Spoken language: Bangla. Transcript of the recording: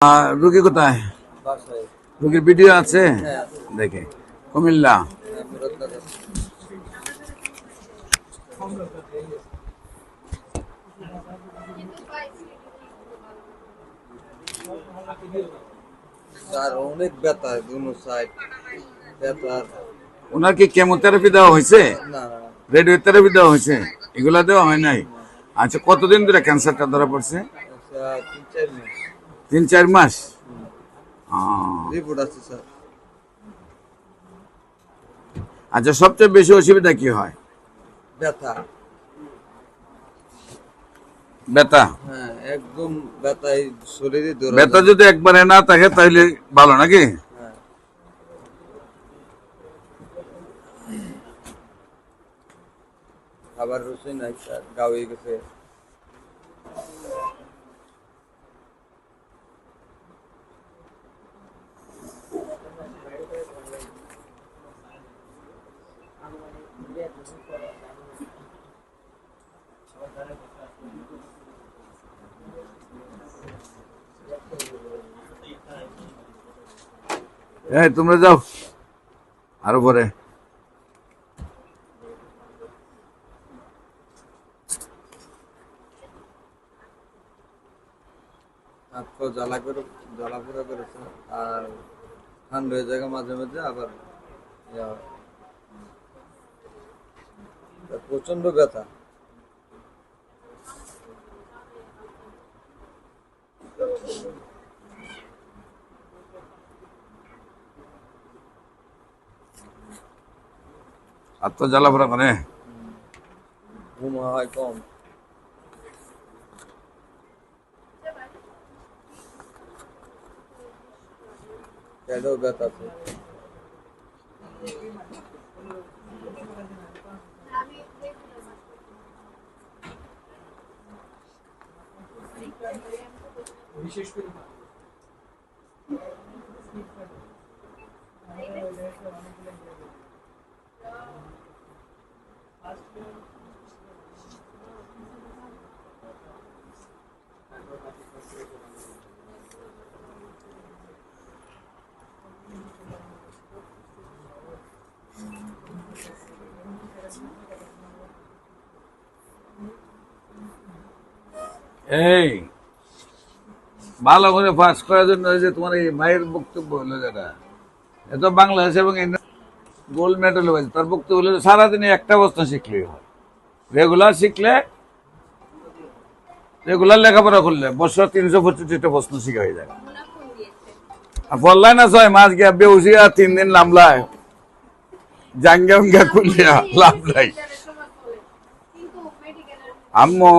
রুগী কোথায়? বাসায়। রুগীর ভিডিও আছে? হ্যাঁ। দেখে কুমিল্লা। স্যার অনেক ব্যথা, দুনো সাইড ব্যথা। ওনার কি কেমোথেরাপি দেওয়া হয়েছে? না, রেডিওথেরাপি দেওয়া হয়েছে? এগুলা দেওয়া হয় নাই? আচ্ছা, কতদিন ধরে ক্যান্সারটা ধরা পড়ছে? স্যার 3-4 মাস। 3-4 মাস। রিপোর্ট আছে স্যার। আচ্ছা, সবচেয়ে বেশি অসুবিধা কি হয়? ব্যথা। ব্যথা? হ্যাঁ, একদম ব্যথায় শরীরে ধরে। ব্যথা যদি একবারে না থাকে তাহলে ভালো নাকি? হ্যাঁ। খাবার রুচি নাই স্যার, গা হয়ে গেছে। এই তোমরা যাও আরো পরে। হাত জ্বালা পোড়া করেছে আর ঠান্ডা হয়ে যায় মাঝে মাঝে, আবার প্রচন্ড ব্যথা। আর তো জ্বালাপোড়া করে। ঘুম হয় কম। পেটেও ব্যথা আছে। বিশেষ করে এই ভালো করে পাস করার জন্য যে তোমার এই মায়ের বক্তব্য হলো যেটা, এত বাংলাদেশ এবং গোল্ড মেডেল হয়েছে, তার বক্তব্য হলো সারাদিনে একটা প্রশ্ন শিখলেই হয়। রেগুলার শিখলে, রেগুলার লেখাপড়া করলে বছর 365টা প্রশ্ন শিখা হয়ে যায়। আর পড়লাই না 6 মাস গিয়া বেউসিয়া 3 দিন নামলায় জাঙ্গা উঙ্গা খুলিয়া লাভ নাই। আম্মু